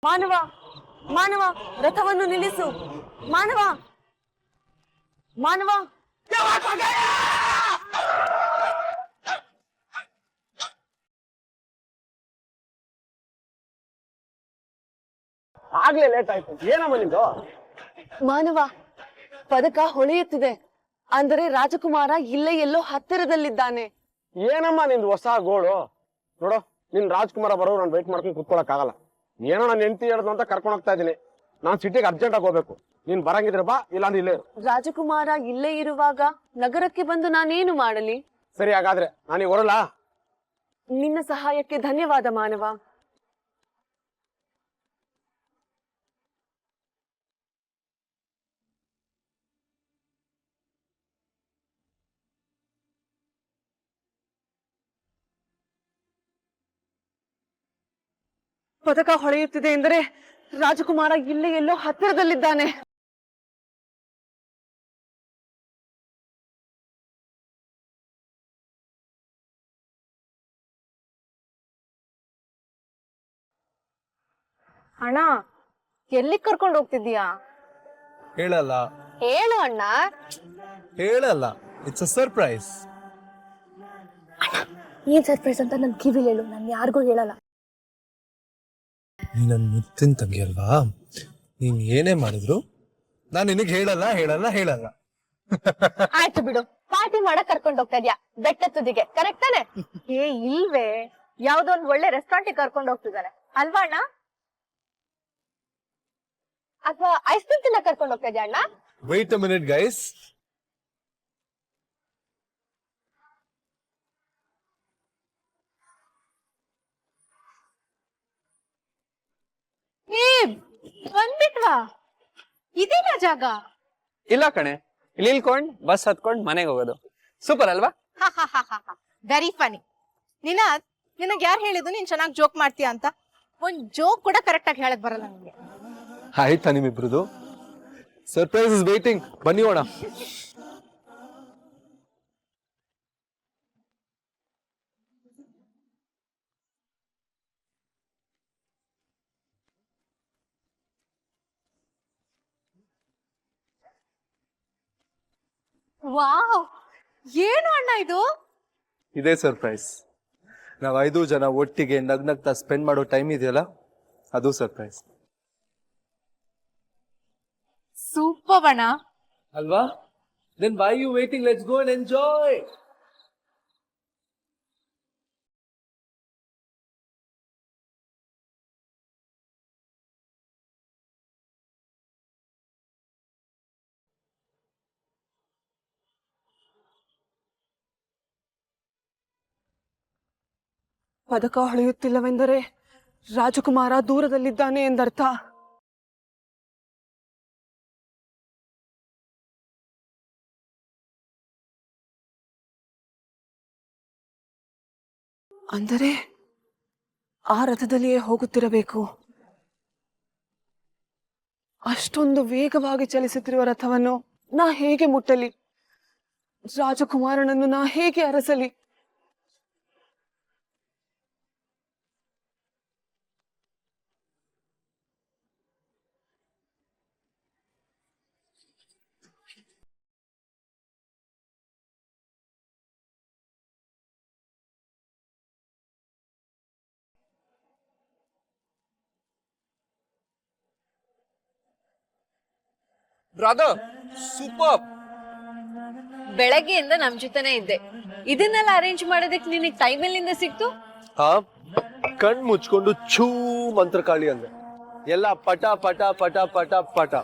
ಮಾನವ ಮಾನವ ರಥವನ್ನು ನಿಲ್ಲಿಸು. ಮಾನವ ಮಾನವ ಆಗ್ಲೇ ಲೇಟ್ ಆಯ್ತು. ಏನಮ್ಮ ನಿಂದು? ಮಾನವ, ಪದಕ ಹೊಳೆಯುತ್ತಿದೆ. ಅಂದರೆ ರಾಜಕುಮಾರ ಇಲ್ಲೇ ಎಲ್ಲೋ ಹತ್ತಿರದಲ್ಲಿದ್ದಾನೆ. ಏನಮ್ಮ ನಿಂದು ಹೊಸ ಗೋಳು? ನೋಡು, ನಿನ್ ರಾಜ್ಕುಮಾರ ಬರೋ ನಾನು ವೇಟ್ ಮಾಡ್ಕೊಂಡು ಕುತ್ಕೊಳಕ್ ಆಗಲ್ಲ. ಏನೋ ನಾನು ಹೆಂಡತಿ ಹೇಳ್ದು ಅಂತ ಕರ್ಕೊಂಡು ಹೋಗ್ತಾ ಇದ್ದೀನಿ. ನಾನ್ ಸಿಟಿಗೆ ಅರ್ಜೆಂಟ್ ಆಗಿ ಹೋಗ್ಬೇಕು. ನೀನ್ ಬರಂಗಿದ್ರೆ ಬಾ, ಇಲ್ಲಾಂದ್ರೆ ಇಲ್ಲೇ. ರಾಜಕುಮಾರ ಇಲ್ಲೇ ಇರುವಾಗ ನಗರಕ್ಕೆ ಬಂದು ನಾನೇನು ಮಾಡಲಿ? ಸರಿ, ಹಾಗಾದ್ರೆ ನಾನೀಗ ಹೊರಲ್ಲ. ನಿನ್ನ ಸಹಾಯಕ್ಕೆ ಧನ್ಯವಾದ ಮಾನವ. ಪದಕ ಹೊಳೆಯುತ್ತಿದೆ ಎಂದರೆ ರಾಜಕುಮಾರ ಇಲ್ಲೇ ಎಲ್ಲೋ ಹತ್ತಿರದಲ್ಲಿದ್ದಾನೆ. ಅಣ್ಣ, ಎಲ್ಲಿ ಕರ್ಕೊಂಡು ಹೋಗ್ತಿದ್ದೀಯಾ? ಹೇಳಲ್ಲ. ಹೇಳು ಅಣ್ಣ. ಹೇಳಲ್ಲ, ಇಟ್ಸ್ ಅ ಸರ್ಪ್ರೈಸ್. ಏನ್ ಸರ್ಪ್ರೈಸ್ ಅಂತ ನನ್ ಕಿವಿಲ್ ಹೇಳು, ನಾನು ಯಾರಿಗೂ ಹೇಳಲ್ಲ. ನೀ ನನ್ ಮುತ್ತಿನ ತಂಗಿ ಅಲ್ವಾ? ನೀನ್ ಏನೇ ಮಾಡಿದ್ರು ನಾನ್ ನಿನಗ್ ಹೇಳಲ್ಲ ಹೇಳಲ್ಲ ಹೇಳಲ್ಲ. ಆಯ್ತು ಬಿಡು, ಪಾರ್ಟಿ ಮಾಡಕ್ ಕರ್ಕೊಂಡು ಹೋಗ್ತಾ ಇದ್ಯಾ ಬೆಟ್ಟ ತುದಿಗೆ, ಕರೆಕ್ಟ್ ತಾನೆ? ಏ ಇಲ್ವೇ, ಯಾವ್ದೋ ಒಂದ್ ಒಳ್ಳೆ ರೆಸ್ಟೋರೆಂಟ್ ಕರ್ಕೊಂಡು ಹೋಗ್ತಿದ್ದಾನೆ ಅಲ್ವಾ ಅಣ್ಣ? ಅಥವಾ ಐಸ್ ಕ್ರೀಮ್ ತಿನ್ನ ಕರ್ಕೊಂಡು ಹೋಗ್ತಾ ಇದ್ಯಾ ಅಣ್ಣ? Wait a minute guys. ಏ ಬಂದ್ಬಿಟ್ವಾ? ಇದೇನಾ ಜಾಗ? ಇಲ್ಲ ಕಣೆ, ಇಲ್ಲಿ ಇಳ್ಕೊಂಡ್ ಬಸ್ ಹತ್ಕೊಂಡ್ ಮನೆಗೆ ಹೋಗೋದು. ಸೂಪರ್ ಅಲ್ವಾ? ವೆರಿ ಫನಿ. ನಿನಗ್ ಯಾರು ಹೇಳಿದ್ದು ನೀನ್ ಚೆನ್ನಾಗಿ ಜೋಕ್ ಮಾಡ್ತೀಯ ಅಂತ? ಒಂದ್ ಜೋಕ್ ಕೂಡ ಕರೆಕ್ಟ್ ಆಗಿ ಹೇಳಕ್ ಬರಲ್ಲ ನಿಮ್ಗೆ. ಆಯ್ತಾ ನಿಮ್ಮಿಬ್ರದು? ಸರ್ಪ್ರೈಸ್ ಇಸ್ ವೇಟಿಂಗ್, ಬನ್ನಿ ಹೋಣ. ವಾವ್, ಏನು ಅಣ್ಣ ಇದು? ಇದೇ ಸರ್ಪ್ರೈಸ್. ನಾವ್ 5 ಜನ ಒಟ್ಟಿಗೆ ನಗ್ನಗ್ತಾ ಸ್ಪೆಂಡ್ ಮಾಡೋ ಟೈಮ್ ಇದೆಯಲ್ಲ, ಅದು ಸರ್ಪ್ರೈಸ್. ಸೂಪರ್ ಅಣ್ಣ. ಅಲ್ವಾ? Then why you waiting? Let's go and enjoy. ಪದಕ ಹೊಳೆಯುತ್ತಿಲ್ಲವೆಂದರೆ ರಾಜಕುಮಾರ ದೂರದಲ್ಲಿದ್ದಾನೆ ಎಂದರ್ಥ. ಅಂದರೆ ಆ ರಥದಲ್ಲಿಯೇ ಹೋಗುತ್ತಿರಬೇಕು. ಅಷ್ಟೊಂದು ವೇಗವಾಗಿ ಚಲಿಸುತ್ತಿರುವ ರಥವನ್ನು ನಾ ಹೇಗೆ ಮುಟ್ಟಲಿ? ರಾಜಕುಮಾರನನ್ನು ನಾ ಹೇಗೆ ಅರಸಲಿ? Brother, super. ಬೆಳಗ್ಗೆಯಿಂದ ನಮ್ ಜೊತೆನೆ ಇದ್ದೆ. ಇದನ್ನೆಲ್ಲ ಅರೇಂಜ್ ಮಾಡೋದಕ್ಕೆ ನಿನಗೆ ಟೈಮ್ ಎಲ್ಲಿಂದ ಸಿಕ್ತು? ಕಣ್ ಮುಚ್ಕೊಂಡು ಛೂ ಮಂತ್ರಕಾಳಿ ಅಂದೆ. ಎಲ್ಲ ಪಟ ಪಟ ಪಟ ಪಟ ಪಟ.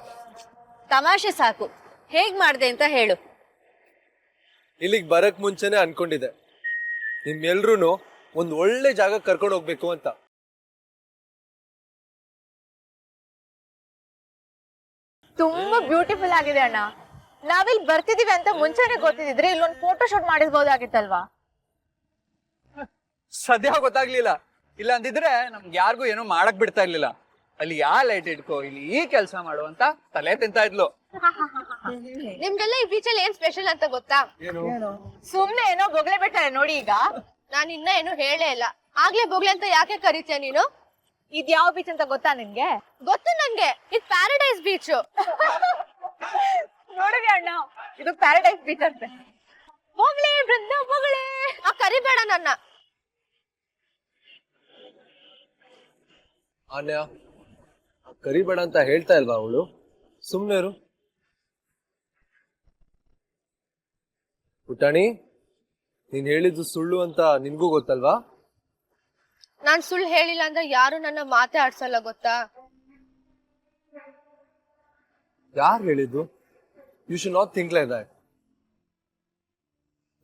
ತಮಾಷೆ ಸಾಕು, ಹೇಗ್ ಮಾಡ್ದೆ ಅಂತ ಹೇಳು. ಇಲ್ಲಿಗೆ ಬರಕ್ ಮುಂಚೆನೆ ಅನ್ಕೊಂಡಿದ್ದೆ ನಿಮ್ಮೆಲ್ರೂ ಒಂದ್ ಒಳ್ಳೆ ಜಾಗ ಕರ್ಕೊಂಡು ಹೋಗ್ಬೇಕು ಅಂತ. ತುಂಬಾ ಬ್ಯೂಟಿಫುಲ್ ಆಗಿದೆ ಅಣ್ಣ. ನಾವಿಲ್ಲಿ ಬರ್ತಿದೀವಿ ಅಂತ ಮುಂಚೆನೆ ಗೊತ್ತಿದ್ರೆ ಇಲ್ಲೊಂದು ಫೋಟೋ ಶೂಟ್ ಮಾಡಿಸ್ಬೋದಾಗಿತ್ತಲ್ವಾ? ಸದ್ಯ ಗೊತ್ತಾಗ್ಲಿಲ್ಲ. ಇಲ್ಲ ಅಂದಿದ್ರೆ ನಮ್ಗೆ ಯಾರಿಗೂ ಏನೋ ಮಾಡಕ್ ಬಿಡ್ತಾ ಇರ್ಲಿಲ್ಲ. ಅಲ್ಲಿ ಯಾ ಲೈಟ್ ಇಟ್ಕೋ, ಇಲ್ಲಿ ಈ ಕೆಲಸ ಮಾಡು ಅಂತ ತಲೆ ತಿಂತಾ ಇದ್ಲು. ನಿಮ್ಗೆಲ್ಲ ಈ ಬೀಚಲ್ಲಿ ಏನ್ ಸ್ಪೆಷಲ್ ಅಂತ ಗೊತ್ತಾ? ಸುಮ್ನೆ ಏನೋ ಬೊಗ್ಳೆ ಬಿಟ್ಟಾರೆ ನೋಡಿ. ಈಗ ನಾನು ಇನ್ನ ಏನು ಹೇಳೇ ಇಲ್ಲ, ಆಗ್ಲೇ ಬೊಗ್ಳೆ ಅಂತ ಯಾಕೆ ಕರೀತೀಯ ನೀನು? ಇದ್ ಯಾವ ಬೀಚ್ ಅಂತ ಗೊತ್ತಾ ನಿನ್ಗೆ? ಗೊತ್ತು ನನ್ಗೆ, ಇದು ಪ್ಯಾರಡೈಸ್ ಬೀಚ್. ನೋಡಿದ್ಯಾ ಅಣ್ಣ, ಇದು ಪ್ಯಾರಡೈಸ್ ಬೀಚ್ ಅಂತೆ. ಹೋಗ್ಲಿ ಬೃಂದ ಹೋಗ್ಲಿ, ಕರಿಬೇಡ ನನ್ನ. ಆನ್ಯ ಕರಿಬೇಡ ಅಂತ ಹೇಳ್ತಾ ಇಲ್ವಾ ಅವಳು? ಸುಮ್ನೆರು. ಪುಟಾಣಿ, ನೀನ್ ಹೇಳಿದ್ದು ಸುಳ್ಳು ಅಂತ ನಿನ್ಗೂ ಗೊತ್ತಲ್ವಾ? ನಾನ್ ಸುಳ್ಳು ಹೇಳಿಲ್ಲ ಅಂದ್ರೆ ಯಾರು ನನ್ನ ಮಾತೆ ಆಡ್ಸಲ್ಲ ಗೊತ್ತಾ? ಯಾರು ಹೇಳಿದ್ದು? You should not think like that.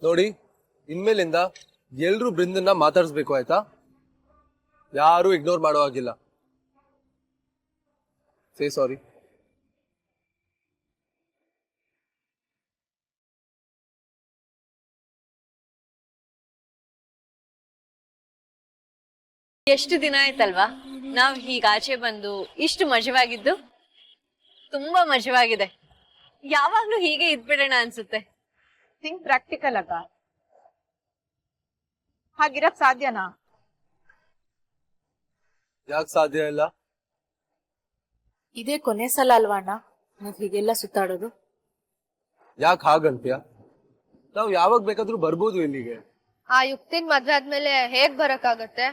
ನೋಡಿ, ಇನ್ಮೇಲಿಂದ ಎಲ್ರೂ ಬೃಂದನ್ನ ಮಾತಾಡಿಸ್ಬೇಕು, ಆಯ್ತಾ? ಯಾರು ಇಗ್ನೋರ್ ಮಾಡೋ ಹಾಗಿಲ್ಲ. ಸೇ ಸಾರಿ. ಎಷ್ಟು ದಿನ ಆಯ್ತಲ್ವಾ ನಾವ್ ಹೀಗ ಆಚೆ ಬಂದು ಇಷ್ಟು ಮಜವಾಗಿದ್ದು? ತುಂಬಾ ಮಜವಾಗಿದೆ. ಯಾವಾಗ್ಲೂ ಹೀಗೆ ಇದ್ಬಿಡೋಣ ಅನ್ಸುತ್ತೆ. ಥಿಂಕ್ ಪ್ರಾಕ್ಟಿಕಲ್ ಅಕ್ಕ. ಹಾಗಿರಕ್ ಸಾಧ್ಯನಾ? ಯಾಕೆ ಸಾಧ್ಯ ಇಲ್ಲ? ಇದೇ ಕೊನೆ ಸಲ ಅಲ್ವಾ ಅಣ್ಣ ನಾವ್ ಹೀಗೆಲ್ಲ ಸುತ್ತಾಡೋದು? ಯಾಕೆ ಹಾಗಂತ್ಯ? ನಾವು ಯಾವಾಗ ಬೇಕಾದ್ರೂ ಬರ್ಬೋದು ಇಲ್ಲಿಗೆ. ಆ ಯುಕ್ತಿನ್ ಮದ್ವೆ ಆದ್ಮೇಲೆ ಹೇಗ್ ಬರಕ್ಕಾಗತ್ತೆ?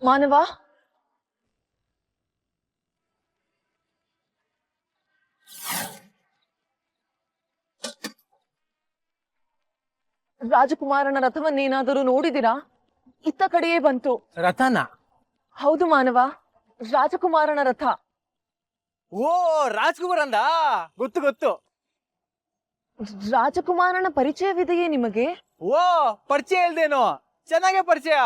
ಮಾನವ, ರಾಜಕುಮಾರನ ರಥವನ್ನೇನಾದರೂ ನೋಡಿದಿರಾ? ಇತ್ತ ಕಡೆಯೇ ಬಂತು. ರಥನ? ಹೌದು ಮಾನವ, ರಾಜಕುಮಾರನ ರಥ. ಓ, ರಾಜ್ಕುಮಾರ್ ಅಂದ? ಗೊತ್ತು ಗೊತ್ತು. ರಾಜಕುಮಾರನ ಪರಿಚಯವಿದೆಯೇ ನಿಮಗೆ? ಓ, ಪರಿಚಯ ಇಲ್ದೇನೋ? ಚೆನ್ನಾಗೇ ಪರಿಚಯ.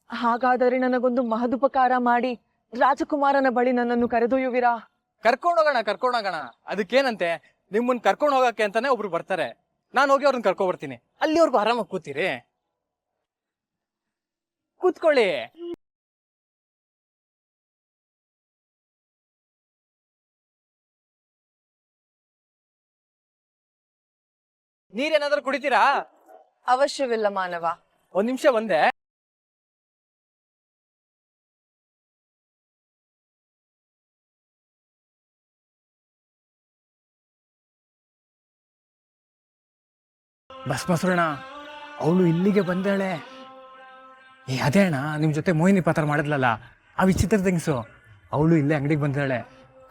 ಹಾಗಾದರೆ ನನಗೊಂದು ಮಹದುಪಕಾರ ಮಾಡಿ ರಾಜಕುಮಾರನ ಬಳಿ ನನ್ನನ್ನು ಕರೆದೊಯ್ಯುವಿರಾ? ಕರ್ಕೊಂಡೋಗೋಣ. ಅದಕ್ಕೇನಂತೆ, ನಿಮ್ಮನ್ನ ಕರ್ಕೊಂಡು ಹೋಗಕ್ಕೆ ಅಂತಾನೆ ಒಬ್ರು ಬರ್ತಾರೆ. ನಾನು ಹೋಗಿ ಅವ್ರನ್ನ ಕರ್ಕೊ ಬರ್ತೀನಿ. ಅಲ್ಲಿವರೆಗೂ ಆರಾಮಾಗಿ ಕೂತೀರಿ. ಕೂತ್ಕೊಳ್ಳಿ. ನೀರೇನಾದ್ರೂ ಕುಡಿತೀರಾ? ಅವಶ್ಯವಿಲ್ಲ ಮಾನವ. ಒಂದ್ ನಿಮಿಷ ಬಂದೆ. ಬಸ್ ಮೊಸರಣ್ಣ, ಅವಳು ಇಲ್ಲಿಗೆ ಬಂದಾಳೆ. ಅದೇ ಅಣ್ಣ, ನಿಮ್ ಜೊತೆ ಮೋಹಿನಿ ಪಾತ್ರ ಮಾಡಿದ್ಲಲ್ಲ, ಆ ವಿಚಿತ್ರ ಥಿಂಗ್ಸು. ಅವಳು ಇಲ್ಲೇ ಅಂಗಡಿಗೆ ಬಂದಾಳೆ.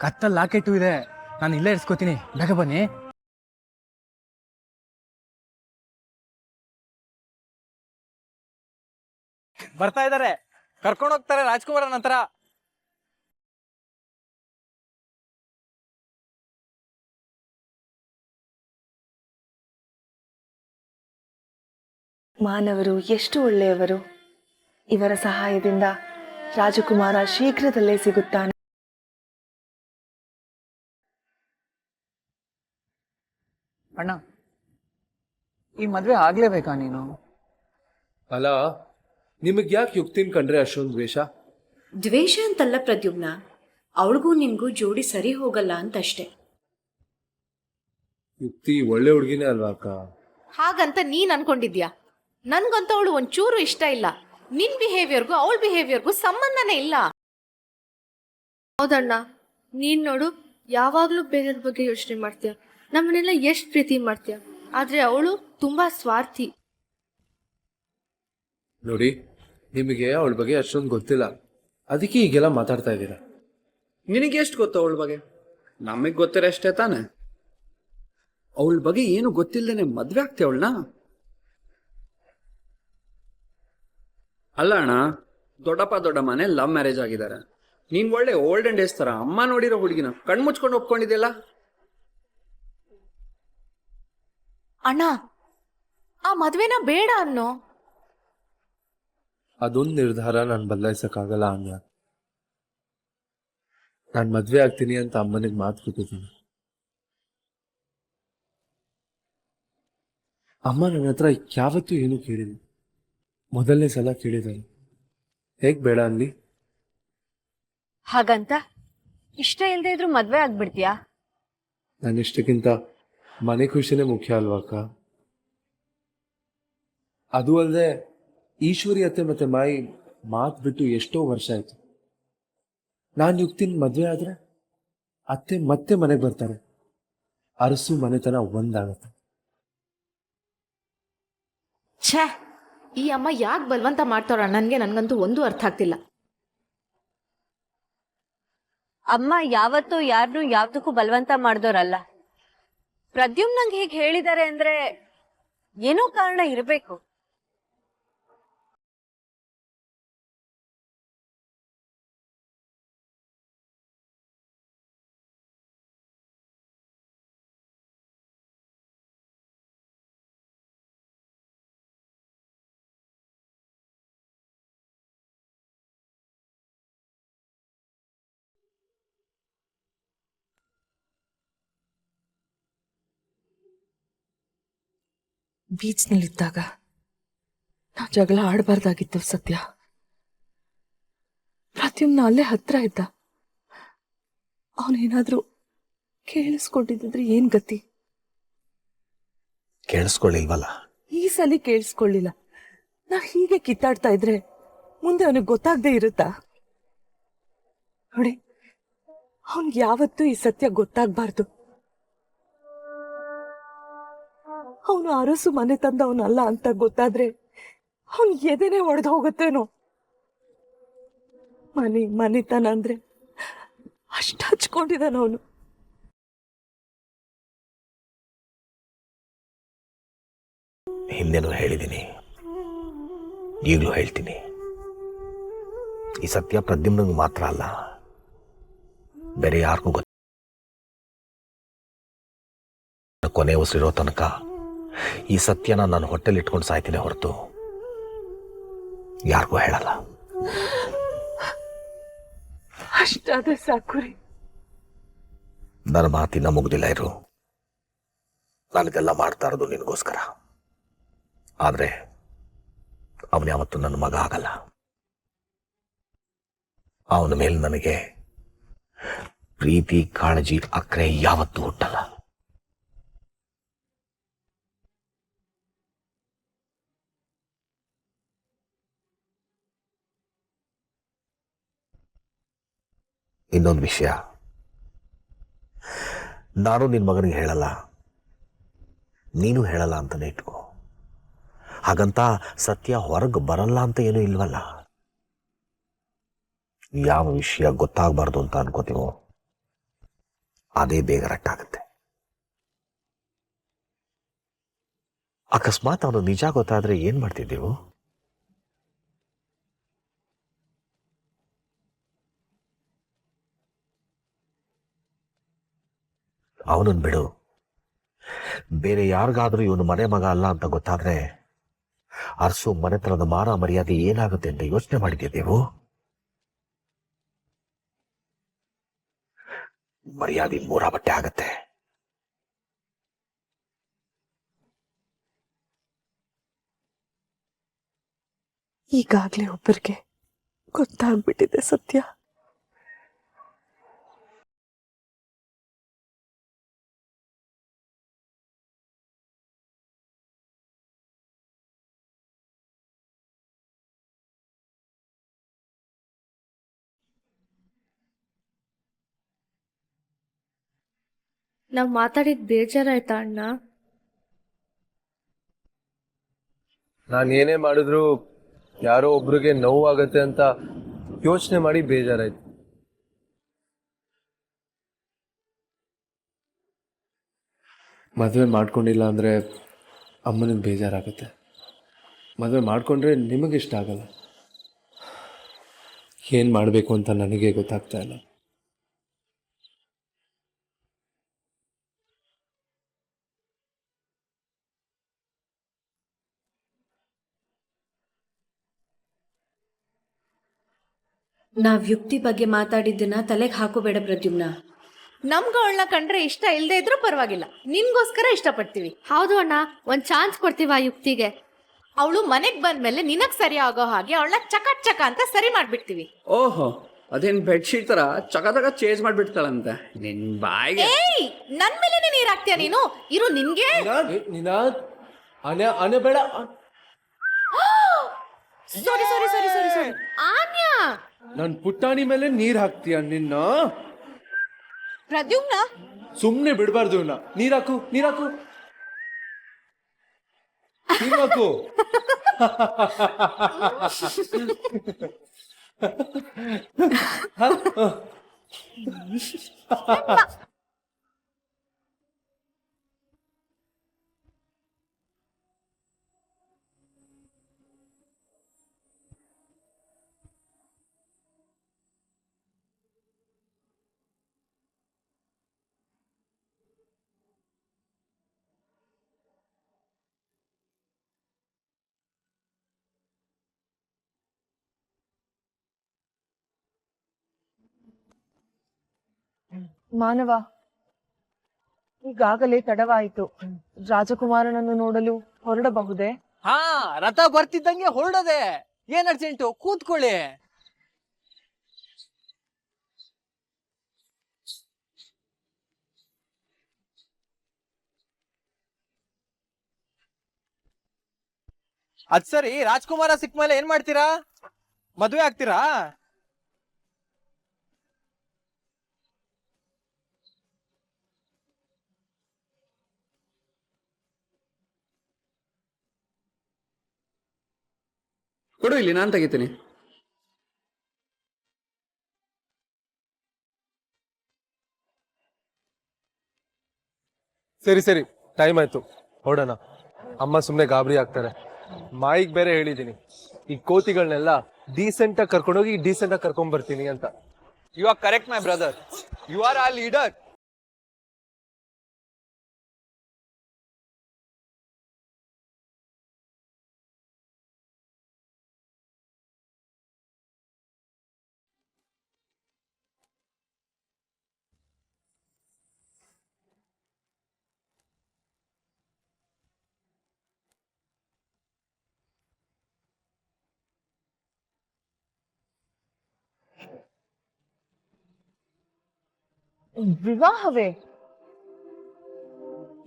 ಕತ್ತಲ್ಲಿ ಲಾಕೆಟು ಇದೆ. ನಾನು ಇಲ್ಲೇ ಇರಿಸ್ಕೋತೀನಿ, ಬೇಗ ಬನ್ನಿ. ಬರ್ತಾ ಇದಾರೆ, ಕರ್ಕೊಂಡು ಹೋಗ್ತಾರೆ ರಾಜ್ಕುಮಾರನ ನಂತರ. ಮಾನವರು ಎಷ್ಟು ಒಳ್ಳೆಯವರು. ಇವರ ಸಹಾಯದಿಂದ ರಾಜಕುಮಾರ ಶೀಘ್ರದಲ್ಲೇ ಸಿಗುತ್ತಾನೆ. ಅಣ್ಣ, ಈ ಮದ್ವೆ ಆಗ್ಲೇಬೇಕಾ ನೀನು? ಅಲ್ಲ, ನಿಮಗ್ ಯಾಕೆ ಯುಕ್ತಿನ್ ಕಂಡ್ರೆ ಅಷ್ಟೊಂದು ದ್ವೇಷ? ದ್ವೇಷ ಅಂತಲ್ಲ ಪ್ರದ್ಯುಮ್ನ, ಅವಳಿಗೂ ನಿನ್ಗೂ ಜೋಡಿ ಸರಿ ಹೋಗಲ್ಲ ಅಂತಷ್ಟೇ. ಯುಕ್ತಿ ಒಳ್ಳೆ ಹುಡುಗಿನೇ ಅಲ್ವಾ ಅಕ್ಕ? ಹಾಗಂತ ನೀನ್ ಅನ್ಕೊಂಡಿದ್ಯಾ? ನನ್ಗಂತ ಅವಳು ಒಂಚೂರು ಇಷ್ಟ ಇಲ್ಲ. ನಿನ್ ಬಿಹೇವಿಯರ್ಗೂ ಅವಳ ಬಿಹೇವಿಯರ್ಗೂ ಸಂಬಂಧನೇ ಇಲ್ಲ. ಹೌದಣ್ಣ, ನೀನ್ ನೋಡು, ಯಾವಾಗ್ಲೂ ಬೇರೆಯವ್ರ ಬಗ್ಗೆ ಯೋಚನೆ ಮಾಡ್ತೀಯ, ನಮ್ಮನ್ನೆಲ್ಲ ಎಷ್ಟ್ ಪ್ರೀತಿ ಮಾಡ್ತೀಯ. ಆದ್ರೆ ಅವಳು ತುಂಬಾ ಸ್ವಾರ್ಥಿ. ನೋಡಿ, ನಿಮಗೆ ಅವಳ ಬಗ್ಗೆ ಅಷ್ಟೊಂದು ಗೊತ್ತಿಲ್ಲ, ಅದಕ್ಕೆ ಈಗೆಲ್ಲ ಮಾತಾಡ್ತಾ ಇದ್ದೀರಾ. ನಿನಗೆ ಎಷ್ಟು ಗೊತ್ತು ಅವಳ ಬಗ್ಗೆ? ನಮಗ್ ಗೊತ್ತಿರೋ ಅಷ್ಟೇ ತಾನೆ. ಅವಳ ಬಗ್ಗೆ ಏನು ಗೊತ್ತಿಲ್ಲದೇನೆ ಮದ್ವೆ ಆಗ್ತಿ ಅವಳನ್ನ? ಅಲ್ಲ ಅಣ್ಣ, ದೊಡ್ಡಪ್ಪ ದೊಡ್ಡಮ್ಮನೆ ಲವ್ ಮ್ಯಾರೇಜ್ ಆಗಿದ್ದಾರೆ. ನೀನ್ ಒಳ್ಳೆ ಓಲ್ಡನ್ ಡೇಸ್ ತರ ಅಮ್ಮ ನೋಡಿರೋ ಹುಡುಗಿನ ಕಣ್ಮುಚ್ಕೊಂಡು ಒಪ್ಕೊಂಡಿದ್ಯಲ್ಲ. ಅಣ್ಣ, ಆ ಮದ್ವೆನ ಬೇಡ ಅನ್ನೋ. ಅದೊಂದು ನಿರ್ಧಾರ ನಾನು ಬದಲಾಯಿಸಕ್ಕಾಗಲ್ಲ ಅನ್ಯ. ನಾನು ಮದ್ವೆ ಆಗ್ತೀನಿ ಅಂತ ಅಮ್ಮನಿಗೆ ಮಾತು ಕೊಟ್ಟಿದ್ದೀನಿ. ಅಮ್ಮ ನನ್ನ ಹತ್ರ ಯಾವತ್ತೂ ಏನೂ ಕೇಳಿಲ್ಲ. ಮೊದಲನೇ ಸಲ ಕೇಳಿದ್ದಾರೆ. ಹೇಗ್ ಬೇಡ ಅನ್ಲಿ? ಹಾಗಂತ ಇಷ್ಟ ಇಲ್ದೇ ಇದ್ರು ಮದ್ವೆ ಆಗ್ಬಿಡ್ತೀಯಾ? ನನ್ನ ಇಷ್ಟಕ್ಕಿಂತ ಮನೆ ಖುಷಿನೇ ಮುಖ್ಯ ಅಲ್ವಾ ಅಕ್ಕ? ಅದು ಅಲ್ಲದೆ ಈಶ್ವರಿ ಅತ್ತೆ ಮತ್ತೆ ಮಾಯಿ ಮಾತು ಬಿಟ್ಟು ಎಷ್ಟೋ ವರ್ಷ ಆಯ್ತು. ನಾನು ಯುಕ್ತಿನ ಮದ್ವೆ ಆದ್ರೆ ಅತ್ತೆ ಮತ್ತೆ ಮನೆಗೆ ಬರ್ತಾರೆ. ಅರಸು ಮನೆತನ ಒಂದಾಗತ್ತೆ. ಛೇ, ಈ ಅಮ್ಮ ಯಾಕೆ ಬಲವಂತ ಮಾಡ್ತಾರ ನನ್ಗಂತೂ ಒಂದು ಅರ್ಥ ಆಗ್ತಿಲ್ಲ. ಅಮ್ಮ ಯಾವತ್ತೂ ಯಾರನ್ನೂ ಯಾವ್ದಕ್ಕೂ ಬಲವಂತ ಮಾಡ್ದೋರಲ್ಲ. ಪ್ರದ್ಯುಮ್ ನಂಗೆ ಹೀಗೆ ಹೇಳಿದ್ದಾರೆ ಅಂದ್ರೆ ಏನೋ ಕಾರಣ ಇರಬೇಕು. ಬೀಚ್ನಲ್ಲಿದ್ದಾಗ ನಾವು ಜಗಳ ಆಡಬಾರ್ದಾಗಿತ್ತು ಸತ್ಯ. ಪ್ರತಿಯೊಂದು ಅಲ್ಲೇ ಹತ್ರ ಇದ್ದ. ಅವನೇನಾದ್ರೂ ಕೇಳಿಸ್ಕೊಂಡಿದ್ರೆ ಏನ್ ಗತಿ? ಕೇಳಿಸ್ಕೊಳ್ಳಿಲ್ವಲ್ಲ? ಈ ಸಲ ಕೇಳಿಸ್ಕೊಳ್ಳಿಲ್ಲ. ನಾವ್ ಹೀಗೆ ಕಿತ್ತಾಡ್ತಾ ಇದ್ರೆ ಮುಂದೆ ಅವನಿಗೆ ಗೊತ್ತಾಗದೆ ಇರುತ್ತಾ? ನೋಡಿ, ಅವನ್ಗೆ ಯಾವತ್ತೂ ಈ ಸತ್ಯ ಗೊತ್ತಾಗ್ಬಾರ್ದು. ಅವನು ಅರಸು ಮನೆ ತಂದವನಲ್ಲ ಅಂತ ಗೊತ್ತಾದ್ರೆ ಅವನ್ ಎದೆನೆ ಒಡೆದು ಹೋಗುತ್ತೇನೋ. ಮನೆತನ ಅಂದ್ರೆ ಅಷ್ಟು ಹಚ್ಕೊಂಡಿದ್ದಾನ ಅವನು. ಹಿಂದೆನೂ ಹೇಳಿದ್ದೀನಿ, ಈಗಲೂ ಹೇಳ್ತೀನಿ, ಈ ಸತ್ಯ ಪ್ರದ್ಯುಮ್ನಂಗೆ ಮಾತ್ರ ಅಲ್ಲ, ಬೇರೆ ಯಾರಿಗೂ ಗೊತ್ತ. ಕೊನೆ ಉಸಿರಿರೋ ತನಕ ಈ ಸತ್ಯನ ನಾನು ಹೊಟ್ಟೆಲಿ ಇಟ್ಕೊಂಡು ಸಾಯ್ತೀನಿ ಹೊರತು ಯಾರಿಗೂ ಹೇಳಲ್ಲ. ಅಷ್ಟಾದ್ರೆ ಸಾಕುರಿ. ನನ್ನ ಮಾತಿನ ಮುಗ್ದಿಲ್ಲ ಇರು. ನಾನಿದೆಲ್ಲ ಮಾಡ್ತಾ ಇರೋದು ನಿನಗೋಸ್ಕರ. ಆದ್ರೆ ಅವನು ಯಾವತ್ತೂ ನನ್ನ ಮಗ ಆಗಲ್ಲ. ಅವನ ಮೇಲೆ ನನಗೆ ಪ್ರೀತಿ, ಕಾಳಜಿ, ಅಕ್ರೆ ಯಾವತ್ತೂ ಹುಟ್ಟಲ್ಲ. ಇನ್ನೊಂದು ವಿಷಯ, ನಾನು ನಿನ್ನ ಮಗನಿಗೆ ಹೇಳಲ್ಲ, ನೀನು ಹೇಳಲ್ಲ ಅಂತಾನೆ ಇಟ್ಕೋ. ಹಾಗಂತ ಸತ್ಯ ಹೊರಗೆ ಬರಲ್ಲ ಅಂತ ಏನೂ ಇಲ್ವಲ್ಲ. ಯಾವ ವಿಷಯ ಗೊತ್ತಾಗಬಾರ್ದು ಅಂತ ಅನ್ಕೋತೀವೋ ಅದೇ ಬೇಗ ರಟ್ಟಾಗುತ್ತೆ. ಅಕಸ್ಮಾತ್ ಅವನು ನಿಜ ಗೊತ್ತಾದ್ರೆ ಏನ್ ಮಾಡ್ತಿದ್ದೆವು? ಅವನನ್ನು ಬಿಡು. ಬೇರೆ ಯಾರಿಗಾದ್ರೂ ಇವನು ಮನೆ ಮಗ ಅಲ್ಲ ಅಂತ ಗೊತ್ತಾದ್ರೆ ಅರಸು ಮನೆತನದ ಮಾನ ಮರ್ಯಾದೆ ಏನಾಗುತ್ತೆ ಅಂತ ಯೋಚನೆ ಮಾಡಿದ್ದೇವು? ಮರ್ಯಾದೆ ಮೂರ ಬಟ್ಟೆ ಆಗತ್ತೆ. ಈಗಾಗ್ಲೇ ಒಬ್ಬರಿಗೆ ಗೊತ್ತಾಗ್ಬಿಟ್ಟಿದೆ ಸತ್ಯ. ನಾವ್ ಮಾತಾಡಿದ್ ಬೇಜಾರಾಯ್ತಾ ಅಣ್ಣ? ನಾನು ಏನೇ ಮಾಡಿದ್ರು ಯಾರೋ ಒಬ್ರಿಗೆ ನೋವಾಗತ್ತೆ ಅಂತ ಯೋಚನೆ ಮಾಡಿ ಬೇಜಾರಾಯ್ತು. ಮದುವೆ ಮಾಡ್ಕೊಂಡಿಲ್ಲ ಅಂದರೆ ಅಮ್ಮನಿಗೆ ಬೇಜಾರಾಗುತ್ತೆ. ಮದುವೆ ಮಾಡಿಕೊಂಡ್ರೆ ನಿಮಗಿಷ್ಟ ಆಗಲ್ಲ. ಏನು ಮಾಡಬೇಕು ಅಂತ ನನಗೆ ಗೊತ್ತಾಗ್ತಾ ಇಲ್ಲ. ನಾವ್ ಯುಕ್ತಿ ಬಗ್ಗೆ ಮಾತಾಡಿದ್ದನ್ನ ತಲೆಗೆ ಹಾಕೋಬೇಡ ಪ್ರದ್ಯುಮ್ನ. ನಮ್ಗ ಅವಳನ್ನ ಕಂಡ್ರೆ ಇಷ್ಟ ಇಲ್ದೇ ಇದ್ರೂ ಪರವಾಗಿಲ್ಲ, ನಿನ್ಗೋಸ್ಕರ ಇಷ್ಟಪಡ್ತೀವಿ. ಹೌದು ಅಣ್ಣ, ಒಂದ್ ಚಾನ್ಸ್ ಕೊಡ್ತೀವ ಆ ಯುಕ್ತಿಗೆ. ಅವಳು ಮನೆಗ್ ಬಂದ್ಮೇಲೆ ನಿನಗ್ ಸರಿ ಆಗೋ ಹಾಗೆ ಅವಳನ್ನ ಚಕ ಅಂತ ಸರಿ ಮಾಡ್ಬಿಡ್ತೀವಿ. ಓಹೋ, ಅದೇನ್ ಬೆಡ್ಶೀಟ್ ತರ ಚಕ ಚೇಂಜ್ ಮಾಡ್ಬಿಡ್ತಾಳಂತೆ. ನಿನ್ ಬಾಯಿಗೆ ಏಯ್, ನನ್ ಮೇಲೆ ನೀರ್ ಹಾಕ್ತೀಯ ನೀನು? ಇರು ನಿನ್ಗೆ. ನಿನಾದ್ ಆನೆ ಬೇಡ. ಸಾರಿ ಸಾರಿ ಸಾರಿ ಸಾರಿ ಸಾರಿ ಆನ್ಯಾ, ನನ್ ಪುಟ್ಟಾಣಿ ಮೇಲೆ ನೀರ್ ಹಾಕ್ತೀಯ ನಿನ್ನ? ಪ್ರದ್ಯುಮ್ನ ಸುಮ್ನೆ ಬಿಡ್ಬಾರ್ದು ಇವನ್ನ. ನೀರಾಕು ನೀರಾಕು ನೀರಾಕು. ಮಾನವ, ಈಗಾಗಲೇ ತಡವಾಯಿತು. ರಾಜಕುಮಾರನನ್ನು ನೋಡಲು ಹೊರಡಬಹುದೇ? ಹಾ, ರಥ ಬರ್ತಿದ್ದಂಗೆ ಹೊರಡದೆ. ಏನ್ ಅರ್ಜೆಂಟು? ಕೂತ್ಕೊಳ್ಳಿ. ಅದ್ ಸರಿ, ರಾಜ್ಕುಮಾರ ಸಿಕ್ಕ ಮೇಲೆ ಏನ್ ಮಾಡ್ತೀರಾ? ಮದ್ವೆ ಆಗ್ತೀರಾ? ಕೊಡು ಇಲ್ಲಿ, ನಾನ್ ತೆಗಿತೀನಿ. ಸರಿ ಸರಿ, ಟೈಮ್ ಆಯ್ತು, ಹೊರಡೋಣ. ಅಮ್ಮ ಸುಮ್ನೆ ಗಾಬರಿ ಆಗ್ತಾರೆ. ಮಾಯಿಗ್ ಬೇರೆ ಹೇಳಿದೀನಿ, ಈ ಕೋತಿಗಳನ್ನೆಲ್ಲ ಡೀಸೆಂಟ್ ಆಗಿ ಕರ್ಕೊಂಡೋಗಿ ಡೀಸೆಂಟ್ ಆಗಿ ಕರ್ಕೊಂಡ್ ಬರ್ತೀನಿ ಅಂತ. You are correct my brother, you are a leader. ವಿವಾಹವೇ?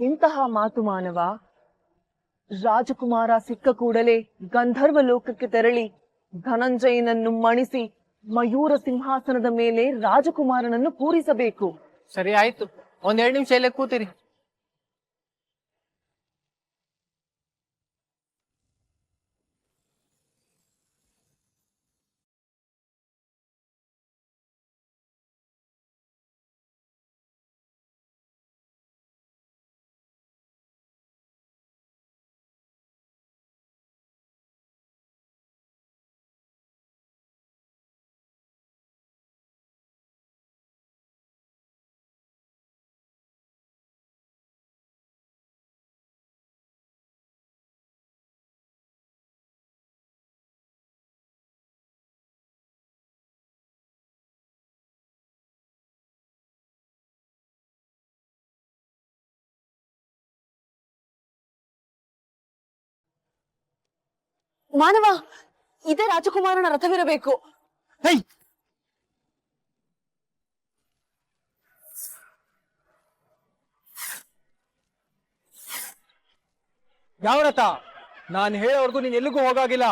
ಇಂತಹ ಮಾತು ಮಾನವ. ರಾಜಕುಮಾರ ಸಿಕ್ಕ ಕೂಡಲೇ ಗಂಧರ್ವ ಲೋಕಕ್ಕೆ ತೆರಳಿ ಧನಂಜಯನನ್ನು ಮಣಿಸಿ ಮಯೂರ ಸಿಂಹಾಸನದ ಮೇಲೆ ರಾಜಕುಮಾರನನ್ನು ಕೂರಿಸಬೇಕು. ಸರಿ ಆಯ್ತು, ಒಂದ್ 2 ನಿಮಿಷ ಇಲ್ಲೇ ಕೂತಿರಿ. ಮಾನವ, ಇದೇ ರಾಜಕುಮಾರನ ರಥವಿರಬೇಕು. ಯಾವ ರಥ? ನಾನು ಹೇಳೋವರೆಗೂ ನೀನ್ ಎಲ್ಲಿಗೂ ಹೋಗಾಗಿಲ್ಲ.